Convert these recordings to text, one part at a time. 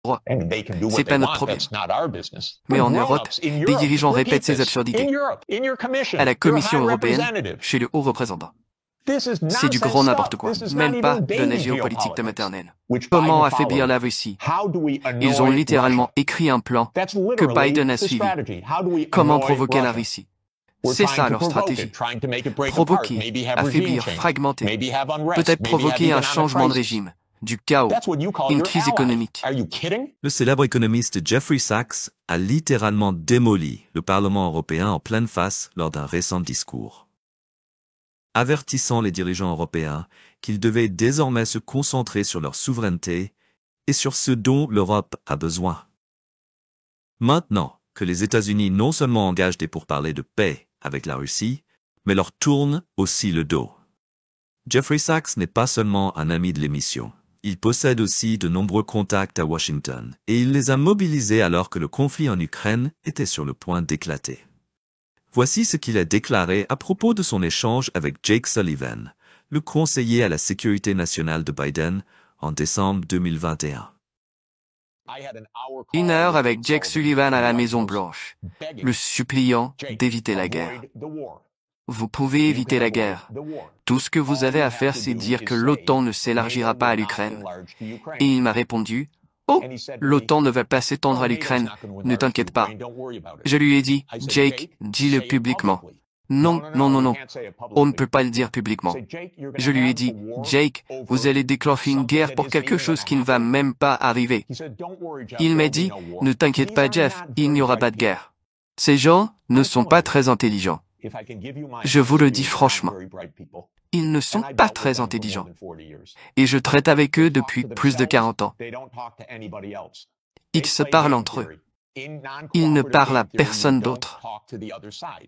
droit. And they can do C'est what pas they notre want. problème. That's not our business. Mais But en Europe, grown-ups in des Europe dirigeants repeat répètent ces this. absurdités. In Europe, in your commission, À la your Commission high européenne, representative. chez le haut représentant. This is C'est du nonsense grand n'importe stuff. quoi, This is même not pas even de la baby géopolitique de geopolitics, maternelle. which Comment Biden affaiblir followed. la Russie? How do we Ils ont annoy littéralement Russia? écrit un plan That's que literally Biden a the suivi. strategy. How do we Comment annoy provoquer la Russia? Russie? We're C'est trying ça to leur provoke stratégie. it, trying to make it break apart, Provoquer, maybe have regime affaiblir, change, fragmenter. maybe have unrest, Peut-être maybe have provoquer un economic changement de crisis. régime, du chaos, That's what you call une your crise ally. économique. Are you kidding? Le célèbre économiste Jeffrey Sachs a littéralement démoli le Parlement européen en pleine face lors d'un récent discours, avertissant les dirigeants européens qu'ils devaient désormais se concentrer sur leur souveraineté et sur ce dont l'Europe a besoin. Maintenant que les États-Unis non seulement engagent des pourparlers de paix avec la Russie, mais leur tournent aussi le dos. Jeffrey Sachs n'est pas seulement un ami de l'émission. Il possède aussi de nombreux contacts à Washington, et il les a mobilisés alors que le conflit en Ukraine était sur le point d'éclater. Voici ce qu'il a déclaré à propos de son échange avec Jake Sullivan, le conseiller à la sécurité nationale de Biden, en décembre 2021. Une heure avec Jake Sullivan à la Maison-Blanche, le suppliant d'éviter la guerre. Vous pouvez éviter la guerre. Tout ce que vous avez à faire, c'est dire que l'OTAN ne s'élargira pas à l'Ukraine. Et il m'a répondu, « Oh, l'OTAN ne va pas s'étendre à l'Ukraine, ne t'inquiète pas. » Je lui ai dit, « Jake, dis-le publiquement. » Non, non, non, non. On ne peut pas le dire publiquement. Je lui ai dit, « Jake, vous allez déclencher une guerre pour quelque chose qui ne va même pas arriver. » Il m'a dit, « Ne t'inquiète pas, Jeff, il n'y aura pas de guerre. » Ces gens ne sont pas très intelligents. Je vous le dis franchement. Ils ne sont pas très intelligents. Et je traite avec eux depuis plus de 40 ans. Ils se parlent entre eux. Ils ne parlent à personne d'autre.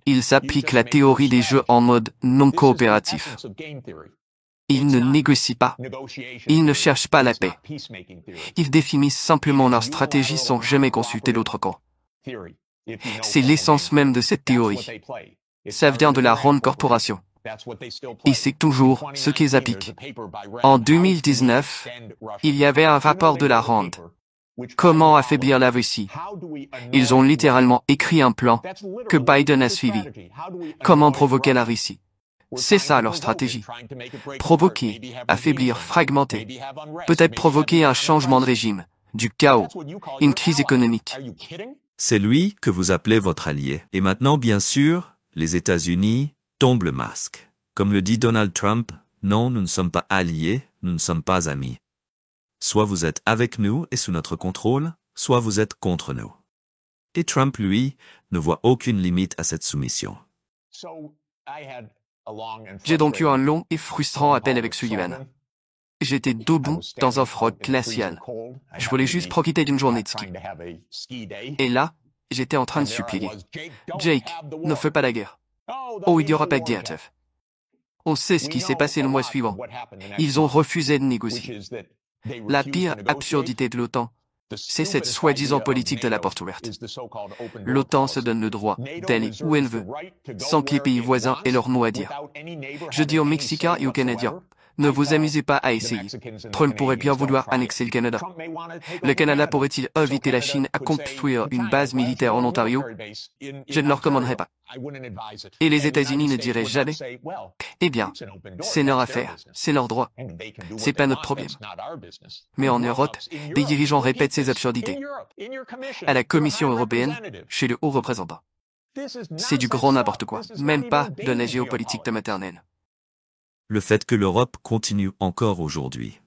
Ils appliquent la théorie des jeux en mode non coopératif. Ils ne négocient pas. Ils ne cherchent pas la paix. Ils définissent simplement leur stratégie sans jamais consulter l'autre camp. C'est l'essence même de cette théorie. Ça vient de la Rand Corporation. Et c'est toujours ce qu'ils appliquent. En 2019, il y avait un rapport de la Rand. Comment affaiblir la Russie? Ils ont littéralement écrit un plan que Biden a suivi. Comment provoquer la Russie? C'est ça leur stratégie. Provoquer, affaiblir, fragmenter. Peut-être provoquer un changement de régime, du chaos, une crise économique. C'est lui que vous appelez votre allié. Et maintenant, bien sûr, les États-Unis tombent le masque. Comme le dit Donald Trump, non, nous ne sommes pas alliés, nous ne sommes pas amis. Soit vous êtes avec nous et sous notre contrôle, soit vous êtes contre nous. Et Trump, lui, ne voit aucune limite à cette soumission. J'ai donc eu un long et frustrant appel avec Sullivan. J'étais debout dans un froid glacial. Je voulais juste profiter d'une journée de ski. Et là, j'étais en train de supplier. Jake, ne fais pas la guerre. Oh, il n'y aura pas de guerre, Jeff. On sait ce qui s'est passé le mois suivant. Ils ont refusé de négocier. La pire absurdité de l'OTAN, c'est cette soi-disant politique de la porte ouverte. L'OTAN se donne le droit d'aller où elle veut, sans que les pays voisins aient leur mot à dire. Je dis aux Mexicains et aux Canadiens, ne vous amusez pas à essayer. Trump pourrait bien vouloir annexer le Canada. Le Canada pourrait-il inviter la Chine à construire une base militaire en Ontario? Je ne leur recommanderais pas. Et les États-Unis ne diraient jamais, eh bien, c'est leur affaire, c'est leur droit. C'est pas notre problème. Mais en Europe, des dirigeants répètent ces absurdités. À la Commission européenne, chez le haut représentant. C'est du grand n'importe quoi, même pas de la géopolitique de maternelle. Le fait que l'Europe continue encore aujourd'hui.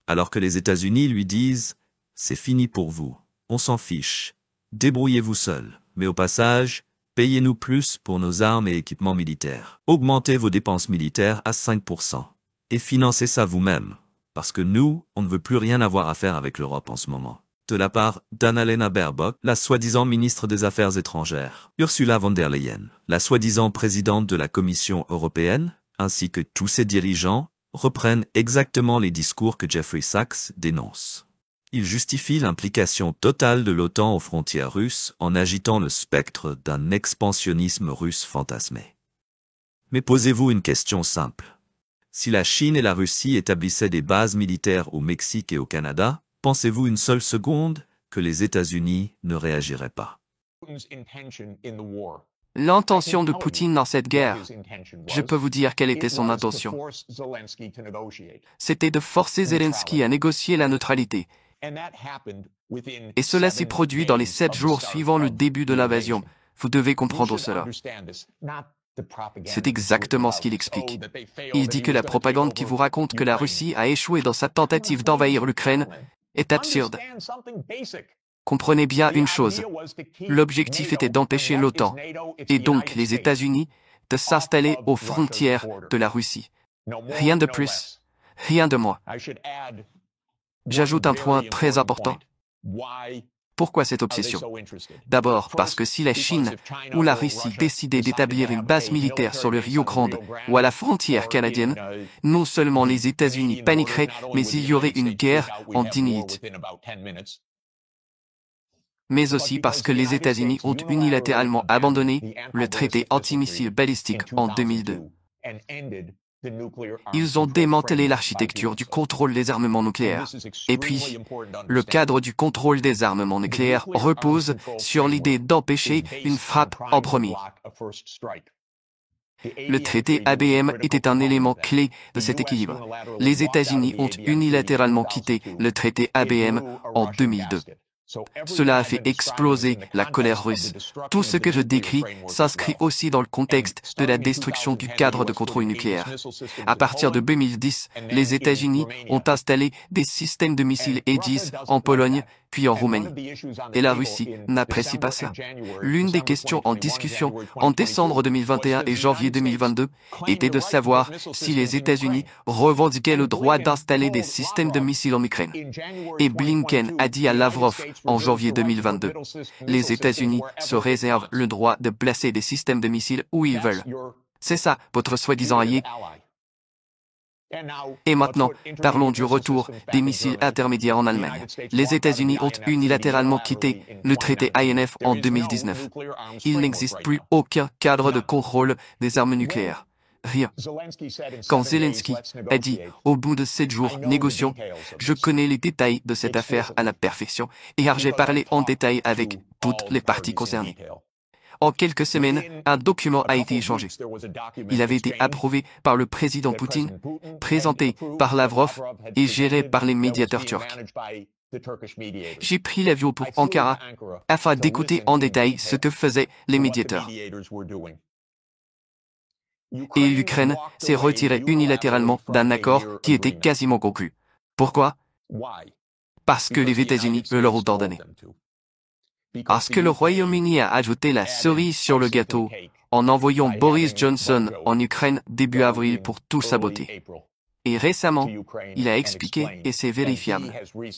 Alors que les États-Unis lui disent « C'est fini pour vous, on s'en fiche, débrouillez-vous seuls, mais au passage, payez-nous plus pour nos armes et équipements militaires. Augmentez vos dépenses militaires à 5%. Et financez ça vous-même, parce que nous, on ne veut plus rien avoir à faire avec l'Europe en ce moment. » De la part d'Annalena Baerbock, la soi-disant ministre des Affaires étrangères, Ursula von der Leyen, la soi-disant présidente de la Commission européenne, ainsi que tous ses dirigeants, reprennent exactement les discours que Jeffrey Sachs dénonce. Ils justifient l'implication totale de l'OTAN aux frontières russes en agitant le spectre d'un expansionnisme russe fantasmé. Mais posez-vous une question simple. Si la Chine et la Russie établissaient des bases militaires au Mexique et au Canada, Pensez-vous une seule seconde que les États-Unis ne réagiraient pas? L'intention de Poutine dans cette guerre, je peux vous dire quelle était son intention. C'était de forcer Zelensky à négocier la neutralité. Et cela s'est produit dans les 7 jours suivant le début de l'invasion. Vous devez comprendre cela. C'est exactement ce qu'il explique. Il dit que la propagande qui vous raconte que la Russie a échoué dans sa tentative d'envahir l'Ukraine est absurde. Comprenez bien une chose, l'objectif était d'empêcher l'OTAN, et donc les États-Unis, de s'installer aux frontières de la Russie. Rien de plus, rien de moins. J'ajoute un point très important. Pourquoi cette obsession? D'abord parce que si la Chine ou la Russie décidaient d'établir une base militaire sur le Rio Grande ou à la frontière canadienne, non seulement les États-Unis paniqueraient, mais il y aurait une guerre en 10 minutes. Mais aussi parce que les États-Unis ont unilatéralement abandonné le traité antimissile balistique en 2002. Ils ont démantelé l'architecture du contrôle des armements nucléaires. Et puis, le cadre du contrôle des armements nucléaires repose sur l'idée d'empêcher une frappe en premier. Le traité ABM était un élément clé de cet équilibre. Les États-Unis ont unilatéralement quitté le traité ABM en 2002. Cela a fait exploser la colère russe. Tout ce que je décris s'inscrit aussi dans le contexte de la destruction du cadre de contrôle nucléaire. À partir de 2010, les États-Unis ont installé des systèmes de missiles Aegis en Pologne, puis en Roumanie. Et la Russie n'apprécie pas ça. L'une des questions en discussion en décembre 2021 et janvier 2022 était de savoir si les États-Unis revendiquaient le droit d'installer des systèmes de missiles en Ukraine. Et Blinken a dit à Lavrov en janvier 2022, les États-Unis se réservent le droit de placer des systèmes de missiles où ils veulent. C'est ça, votre soi-disant allié. Et maintenant, parlons du retour des missiles intermédiaires en Allemagne. Les États-Unis ont unilatéralement quitté le traité INF en 2019. Il n'existe plus aucun cadre de contrôle des armes nucléaires. Rien. Quand Zelensky a dit « Au bout de 7 jours, négocions », je connais les détails de cette affaire à la perfection, et j'ai parlé en détail avec toutes les parties concernées. En quelques semaines, un document a été échangé. Il avait été approuvé par le président Poutine, présenté par Lavrov et géré par les médiateurs turcs. J'ai pris l'avion pour Ankara afin d'écouter en détail ce que faisaient les médiateurs. Et l'Ukraine s'est retirée unilatéralement d'un accord qui était quasiment conclu. Pourquoi? Parce que les États-Unis le leur ont ordonné. Parce que le Royaume-Uni a ajouté la cerise sur le gâteau en envoyant Boris Johnson en Ukraine début avril pour tout saboter. Et récemment, il a expliqué, et c'est vérifiable,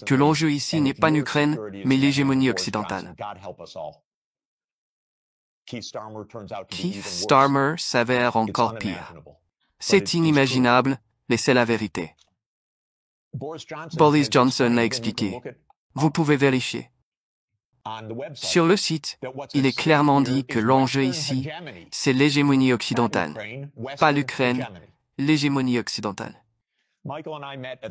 que l'enjeu ici n'est pas l'Ukraine, mais l'hégémonie occidentale. Keith Starmer s'avère encore pire. C'est inimaginable, mais c'est la vérité. Boris Johnson l'a expliqué. Vous pouvez vérifier. Sur le site, il est clairement dit que l'enjeu ici, c'est l'hégémonie occidentale. Pas l'Ukraine, l'hégémonie occidentale.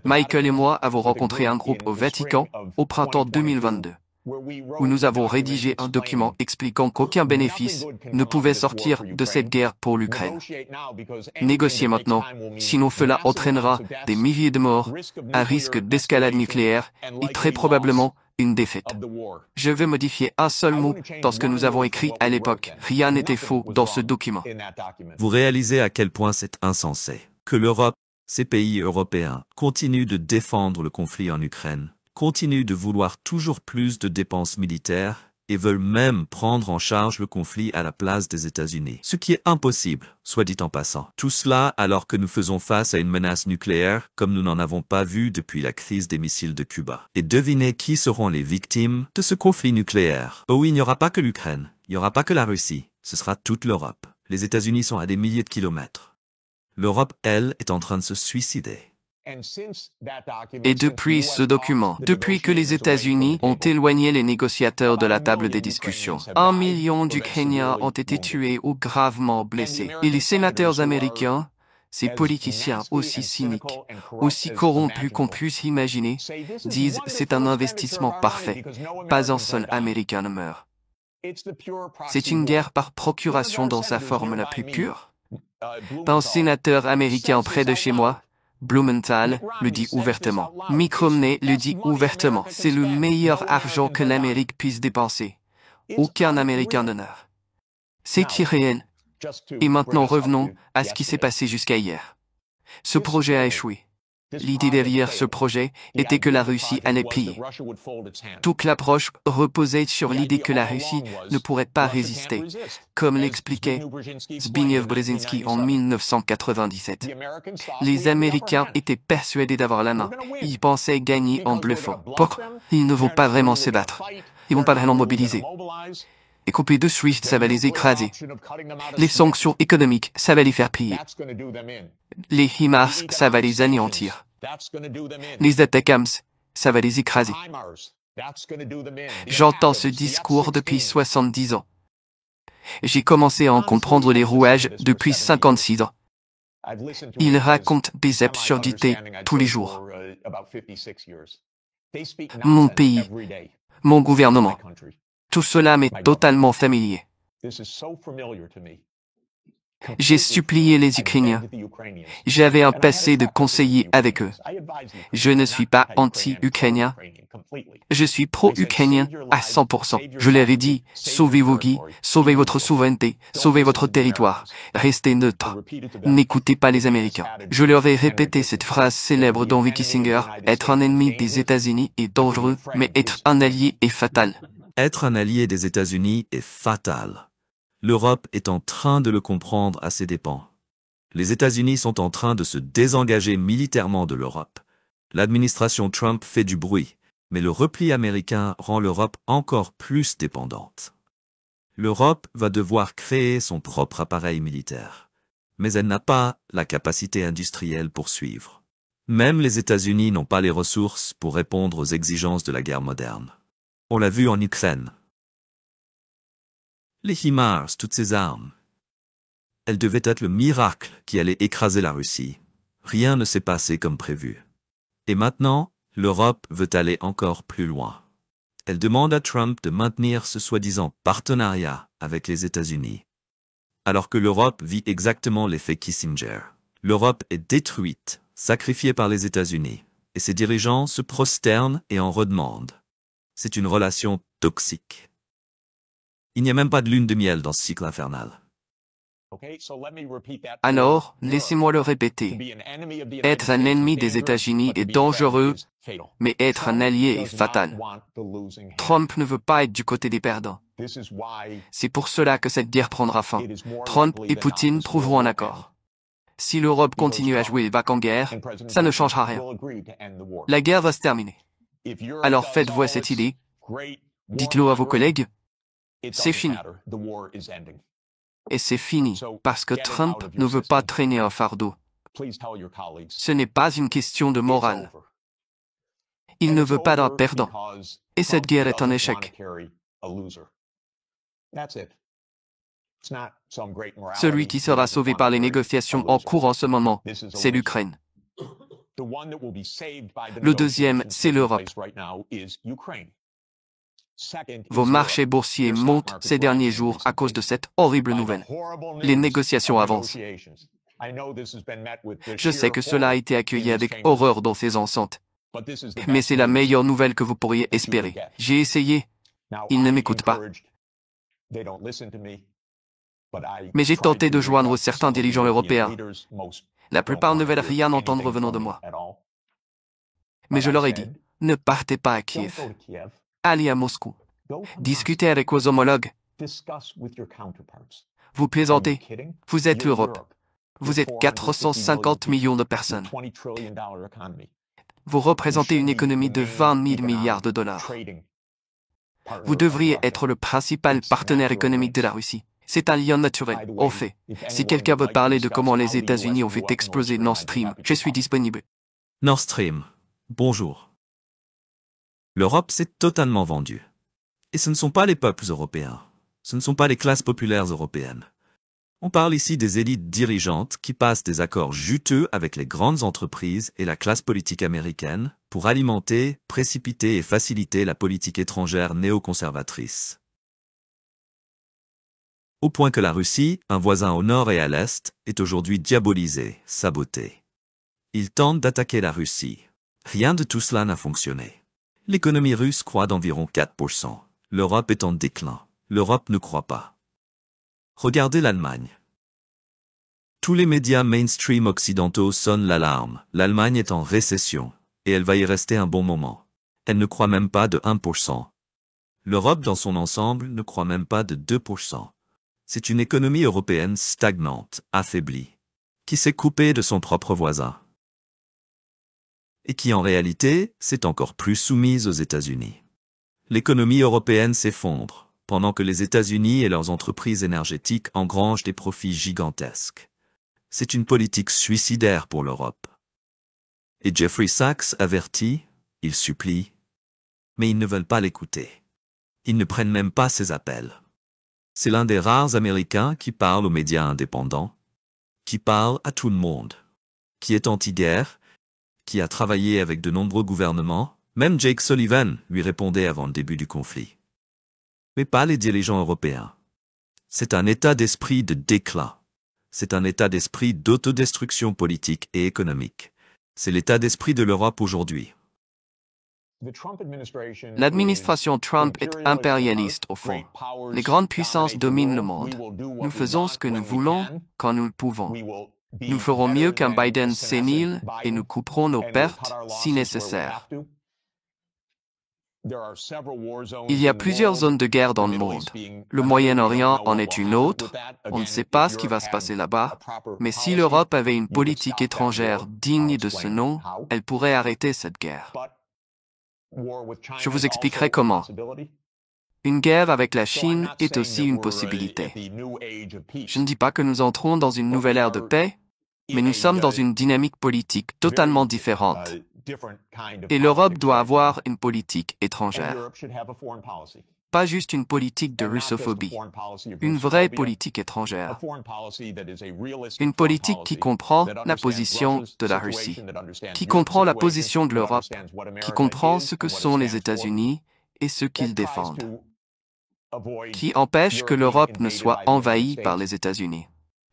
Michael et moi avons rencontré un groupe au Vatican au printemps 2022, où nous avons rédigé un document expliquant qu'aucun bénéfice ne pouvait sortir de cette guerre pour l'Ukraine. Négociez maintenant, sinon cela entraînera des milliers de morts, un risque d'escalade nucléaire et très probablement une défaite. Je vais modifier un seul mot dans ce que nous avons écrit à l'époque. Rien n'était faux dans ce document. Vous réalisez à quel point c'est insensé que l'Europe, ces pays européens, continuent de défendre le conflit en Ukraine, continuent de vouloir toujours plus de dépenses militaires et veulent même prendre en charge le conflit à la place des États-Unis. Ce qui est impossible, soit dit en passant. Tout cela alors que nous faisons face à une menace nucléaire comme nous n'en avons pas vu depuis la crise des missiles de Cuba. Et devinez qui seront les victimes de ce conflit nucléaire. Oh oui, il n'y aura pas que l'Ukraine, il n'y aura pas que la Russie, ce sera toute l'Europe. Les États-Unis sont à des milliers de kilomètres. L'Europe, elle, est en train de se suicider. Et depuis ce document, depuis que les États-Unis ont éloigné les négociateurs de la table des discussions, 1 million d'Ukrainiens ont été tués ou gravement blessés. Et les sénateurs américains, Ces politiciens aussi cyniques, aussi corrompus qu'on puisse imaginer, disent c'est un investissement parfait. Pas un seul Américain ne meurt. C'est une guerre par procuration dans sa forme la plus pure. Un sénateur américain près de chez moi, Blumenthal, le dit ouvertement. Mitt Romney le dit ouvertement. C'est le meilleur argent que l'Amérique puisse dépenser. Aucun Américain ne meurt. C'est irréel. Et maintenant revenons à ce qui s'est passé jusqu'à hier. Ce projet a échoué. L'idée derrière ce projet était que la Russie allait piller. Toute l'approche reposait sur l'idée que la Russie ne pourrait pas résister, comme l'expliquait Zbigniew Brzezinski en 1997. Les Américains étaient persuadés d'avoir la main. Ils pensaient gagner en bluffant. Pourquoi? Ils ne vont pas vraiment se battre. Ils vont pas vraiment mobiliser. Et couper de SWIFT, ça va les écraser. Les sanctions économiques, ça va les faire plier. Les HIMARS, ça va les anéantir. Les ATACMS, ça va les écraser. J'entends ce discours depuis 70 ans. J'ai commencé à en comprendre les rouages depuis 56 ans. Il raconte des absurdités tous les jours. Mon pays, mon gouvernement, tout cela m'est totalement familier. J'ai supplié les Ukrainiens. J'avais un passé de conseiller avec eux. Je ne suis pas anti-ukrainien. Je suis pro-ukrainien à 100%. Je leur ai dit, sauvez vos guides, sauvez votre souveraineté, sauvez votre territoire, restez neutre. N'écoutez pas les Américains. Je leur ai répété cette phrase célèbre d'Henry Kissinger, être un ennemi des États-Unis est dangereux, mais être un allié est fatal. Être un allié des États-Unis est fatal. L'Europe est en train de le comprendre à ses dépens. Les États-Unis sont en train de se désengager militairement de l'Europe. L'administration Trump fait du bruit, mais le repli américain rend l'Europe encore plus dépendante. L'Europe va devoir créer son propre appareil militaire. Mais elle n'a pas la capacité industrielle pour suivre. Même les États-Unis n'ont pas les ressources pour répondre aux exigences de la guerre moderne. On l'a vu en Ukraine. Les HIMARS, toutes ces armes. Elles devaient être le miracle qui allait écraser la Russie. Rien ne s'est passé comme prévu. Et maintenant, l'Europe veut aller encore plus loin. Elle demande à Trump de maintenir ce soi-disant partenariat avec les États-Unis. Alors que l'Europe vit exactement l'effet Kissinger. L'Europe est détruite, sacrifiée par les États-Unis, et ses dirigeants se prosternent et en redemandent. C'est une relation toxique. Il n'y a même pas de lune de miel dans ce cycle infernal. Alors, laissez-moi le répéter. Être un ennemi des États-Unis est dangereux, mais être un allié est fatal. Trump ne veut pas être du côté des perdants. C'est pour cela que cette guerre prendra fin. Trump et Poutine trouveront un accord. Si l'Europe continue à jouer les vaques en guerre, ça ne changera rien. La guerre va se terminer. Alors faites-vous à cette idée. Dites-le à vos collègues. C'est fini. Et c'est fini, parce que Trump ne veut pas traîner un fardeau. Ce n'est pas une question de morale. Il ne veut pas d'un perdant. Et cette guerre est un échec. Celui qui sera sauvé par les négociations en cours en ce moment, c'est l'Ukraine. Le deuxième, c'est l'Europe. Vos marchés boursiers montent ces derniers jours à cause de cette horrible nouvelle. Les négociations avancent. Je sais que cela a été accueilli avec horreur dans ces enceintes. Mais c'est la meilleure nouvelle que vous pourriez espérer. J'ai essayé. Ils ne m'écoutent pas. Mais j'ai tenté de joindre certains dirigeants européens. La plupart ne veulent rien entendre venant de moi. Mais je leur ai dit, ne partez pas à Kiev. Allez à Moscou. Discutez avec vos homologues. Vous plaisantez. Vous êtes l'Europe. Vous êtes 450 millions de personnes. Vous représentez une économie de 20 000 milliards de dollars. Vous devriez être le principal partenaire économique de la Russie. C'est un lien naturel, en fait. Si quelqu'un veut parler de comment les États-Unis ont fait exploser Nord Stream, je suis disponible. Nord Stream. Bonjour. L'Europe s'est totalement vendue. Et ce ne sont pas les peuples européens. Ce ne sont pas les classes populaires européennes. On parle ici des élites dirigeantes qui passent des accords juteux avec les grandes entreprises et la classe politique américaine pour alimenter, précipiter et faciliter la politique étrangère néoconservatrice. Au point que la Russie, un voisin au nord et à l'est, est aujourd'hui diabolisée, sabotée. Ils tentent d'attaquer la Russie. Rien de tout cela n'a fonctionné. L'économie russe croît d'environ 4%. L'Europe est en déclin. L'Europe ne croît pas. Regardez l'Allemagne. Tous les médias mainstream occidentaux sonnent l'alarme. L'Allemagne est en récession, et elle va y rester un bon moment. Elle ne croît même pas de 1%. L'Europe dans son ensemble ne croît même pas de 2%. C'est une économie européenne stagnante, affaiblie, qui s'est coupée de son propre voisin. Et qui en réalité s'est encore plus soumise aux États-Unis. L'économie européenne s'effondre, pendant que les États-Unis et leurs entreprises énergétiques engrangent des profits gigantesques. C'est une politique suicidaire pour l'Europe. Et Jeffrey Sachs avertit, il supplie, mais ils ne veulent pas l'écouter. Ils ne prennent même pas ses appels. C'est l'un des rares Américains qui parle aux médias indépendants, qui parle à tout le monde, qui est anti-guerre, qui a travaillé avec de nombreux gouvernements, même Jake Sullivan lui répondait avant le début du conflit. Mais pas les dirigeants européens. C'est un état d'esprit de déclin. C'est un état d'esprit d'autodestruction politique et économique. C'est l'état d'esprit de l'Europe aujourd'hui. L'administration Trump est impérialiste au fond. Les grandes puissances dominent le monde. Nous faisons ce que nous voulons quand nous le pouvons. Nous ferons mieux qu'un Biden sénile et nous couperons nos pertes si nécessaire. Il y a plusieurs zones de guerre dans le monde. Le Moyen-Orient en est une autre. On ne sait pas ce qui va se passer là-bas. Mais si l'Europe avait une politique étrangère digne de ce nom, elle pourrait arrêter cette guerre. Je vous expliquerai comment. Une guerre avec la Chine est aussi une possibilité. Je ne dis pas que nous entrons dans une nouvelle ère de paix, mais nous sommes dans une dynamique politique totalement différente. Et l'Europe doit avoir une politique étrangère. Pas juste une politique de russophobie, une vraie politique étrangère. Une politique qui comprend la position de la Russie, qui comprend la position de l'Europe, qui comprend ce que sont les États-Unis et ce qu'ils défendent, qui empêche que l'Europe ne soit envahie par les États-Unis.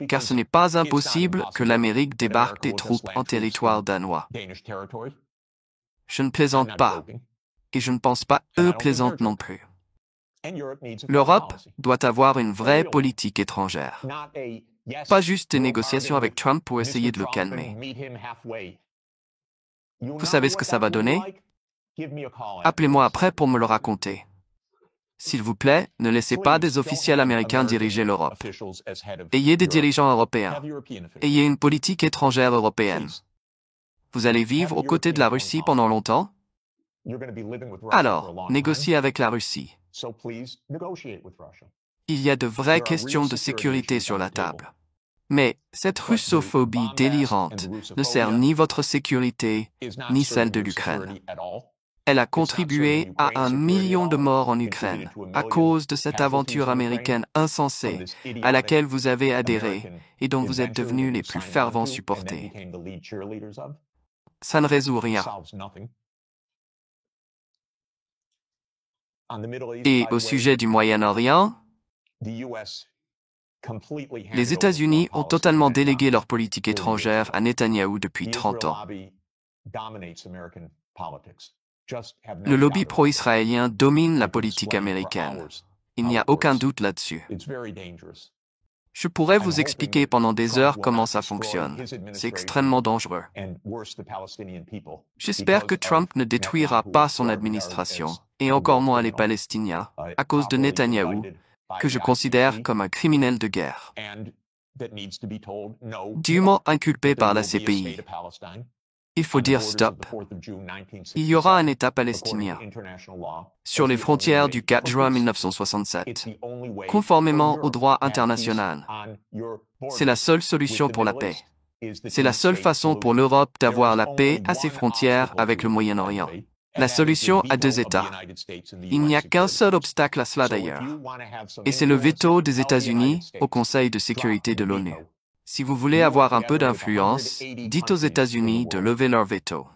Car ce n'est pas impossible que l'Amérique débarque des troupes en territoire danois. Je ne plaisante pas, et je ne pense pas eux plaisantent non plus. L'Europe doit avoir une vraie politique étrangère. Pas juste des négociations avec Trump pour essayer de le calmer. Vous savez ce que ça va donner? Appelez-moi après pour me le raconter. S'il vous plaît, ne laissez pas des officiels américains diriger l'Europe. Ayez des dirigeants européens. Ayez une politique étrangère européenne. Vous allez vivre aux côtés de la Russie pendant longtemps? Alors, négociez avec la Russie. Il y a de vraies questions de sécurité sur la table. Mais cette russophobie délirante ne sert ni votre sécurité, ni celle de l'Ukraine. Elle a contribué à 1 million de morts en Ukraine à cause de cette aventure américaine insensée à laquelle vous avez adhéré et dont vous êtes devenus les plus fervents supporters. Ça ne résout rien. Et au sujet du Moyen-Orient, les États-Unis ont totalement délégué leur politique étrangère à Netanyahou depuis 30 ans. Le lobby pro-israélien domine la politique américaine. Il n'y a aucun doute là-dessus. Je pourrais vous expliquer pendant des heures comment ça fonctionne. C'est extrêmement dangereux. J'espère que Trump ne détruira pas son administration, et encore moins les Palestiniens, à cause de Netanyahou, que je considère comme un criminel de guerre. Dûment inculpé par la CPI. Il faut dire stop. Il y aura un État palestinien sur les frontières du 4 juin 1967, conformément au droit international. C'est la seule solution pour la paix. C'est la seule façon pour l'Europe d'avoir la paix à ses frontières avec le Moyen-Orient. La solution à deux États. Il n'y a qu'un seul obstacle à cela d'ailleurs, et c'est le veto des États-Unis au Conseil de sécurité de l'ONU. Si vous voulez avoir un peu d'influence, dites aux États-Unis de lever leur veto.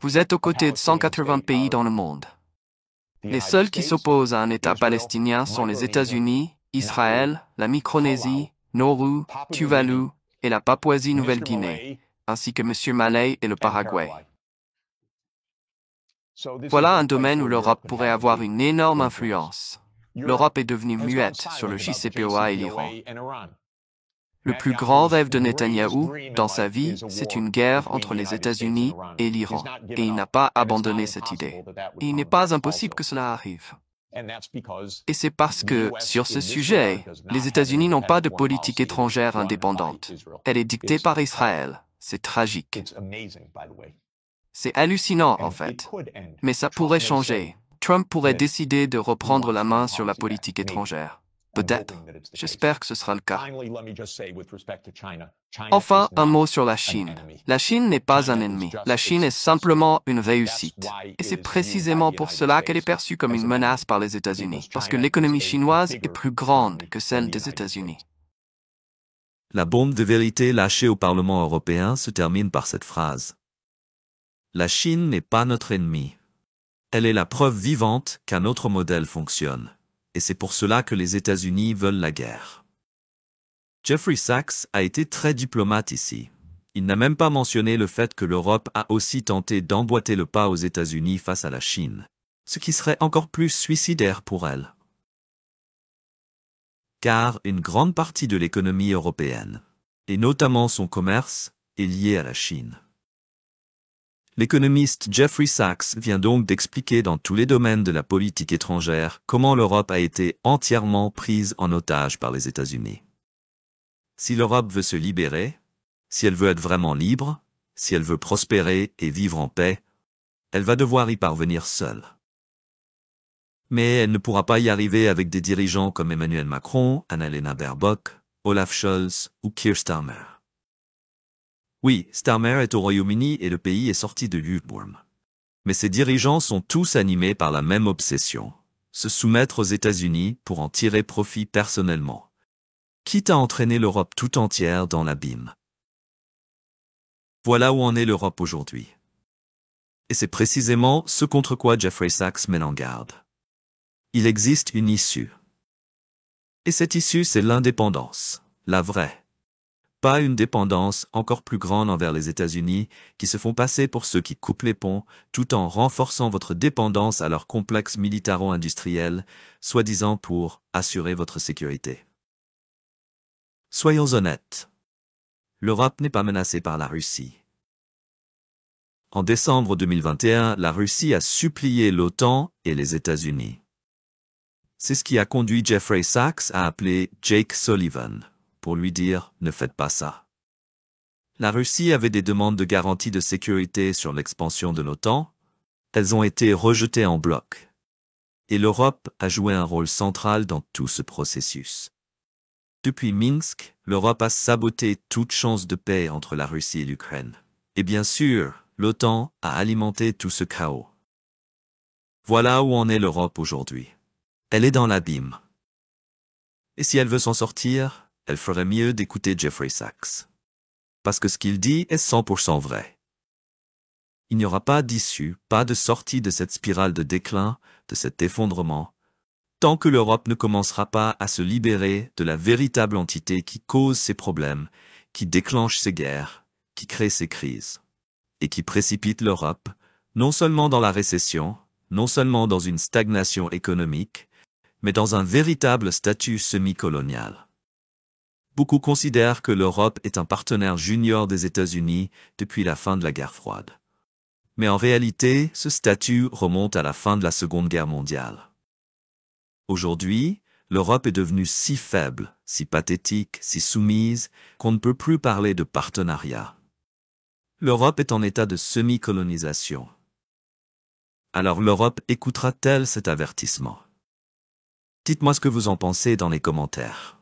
Vous êtes aux côtés de 180 pays dans le monde. Les seuls qui s'opposent à un État palestinien sont les États-Unis, Israël, la Micronésie, Nauru, Tuvalu et la Papouasie-Nouvelle-Guinée, ainsi que M. Malay et le Paraguay. Voilà un domaine où l'Europe pourrait avoir une énorme influence. L'Europe est devenue muette sur le JCPOA et l'Iran. Le plus grand rêve de Netanyahou, dans sa vie, c'est une guerre entre les États-Unis et l'Iran, et il n'a pas abandonné cette idée. Et il n'est pas impossible que cela arrive. Et c'est parce que, sur ce sujet, les États-Unis n'ont pas de politique étrangère indépendante. Elle est dictée par Israël. C'est tragique. C'est hallucinant, en fait. Mais ça pourrait changer. Trump pourrait décider de reprendre la main sur la politique étrangère. Peut-être. J'espère que ce sera le cas. Enfin, un mot sur la Chine. La Chine n'est pas un ennemi. La Chine est simplement une réussite. Et c'est précisément pour cela qu'elle est perçue comme une menace par les États-Unis, parce que l'économie chinoise est plus grande que celle des États-Unis. La bombe de vérité lâchée au Parlement européen se termine par cette phrase. La Chine n'est pas notre ennemi. Elle est la preuve vivante qu'un autre modèle fonctionne. Et c'est pour cela que les États-Unis veulent la guerre. Jeffrey Sachs a été très diplomate ici. Il n'a même pas mentionné le fait que l'Europe a aussi tenté d'emboîter le pas aux États-Unis face à la Chine, ce qui serait encore plus suicidaire pour elle. Car une grande partie de l'économie européenne, et notamment son commerce, est liée à la Chine. L'économiste Jeffrey Sachs vient donc d'expliquer dans tous les domaines de la politique étrangère comment l'Europe a été entièrement prise en otage par les États-Unis. Si l'Europe veut se libérer, si elle veut être vraiment libre, si elle veut prospérer et vivre en paix, elle va devoir y parvenir seule. Mais elle ne pourra pas y arriver avec des dirigeants comme Emmanuel Macron, Annalena Baerbock, Olaf Scholz ou Keir Starmer. Oui, Starmer est au Royaume-Uni et le pays est sorti de l'UE. Mais ces dirigeants sont tous animés par la même obsession, se soumettre aux États-Unis pour en tirer profit personnellement, quitte à entraîner l'Europe tout entière dans l'abîme. Voilà où en est l'Europe aujourd'hui. Et c'est précisément ce contre quoi Jeffrey Sachs met en garde. Il existe une issue. Et cette issue, c'est l'indépendance, la vraie. Pas une dépendance encore plus grande envers les États-Unis qui se font passer pour ceux qui coupent les ponts tout en renforçant votre dépendance à leur complexe militaro-industriel, soi-disant pour assurer votre sécurité. Soyons honnêtes. L'Europe n'est pas menacée par la Russie. En décembre 2021, la Russie a supplié l'OTAN et les États-Unis. C'est ce qui a conduit Jeffrey Sachs à appeler Jake Sullivan pour lui dire « Ne faites pas ça ». La Russie avait des demandes de garantie de sécurité sur l'expansion de l'OTAN. Elles ont été rejetées en bloc. Et l'Europe a joué un rôle central dans tout ce processus. Depuis Minsk, l'Europe a saboté toute chance de paix entre la Russie et l'Ukraine. Et bien sûr, l'OTAN a alimenté tout ce chaos. Voilà où en est l'Europe aujourd'hui. Elle est dans l'abîme. Et si elle veut s'en sortir, elle ferait mieux d'écouter Jeffrey Sachs. Parce que ce qu'il dit est 100% vrai. Il n'y aura pas d'issue, pas de sortie de cette spirale de déclin, de cet effondrement, tant que l'Europe ne commencera pas à se libérer de la véritable entité qui cause ces problèmes, qui déclenche ces guerres, qui crée ces crises, et qui précipite l'Europe, non seulement dans la récession, non seulement dans une stagnation économique, mais dans un véritable statut semi-colonial. Beaucoup considèrent que l'Europe est un partenaire junior des États-Unis depuis la fin de la guerre froide. Mais en réalité, ce statut remonte à la fin de la Seconde Guerre mondiale. Aujourd'hui, l'Europe est devenue si faible, si pathétique, si soumise, qu'on ne peut plus parler de partenariat. L'Europe est en état de semi-colonisation. Alors l'Europe écoutera-t-elle cet avertissement ? Dites-moi ce que vous en pensez dans les commentaires.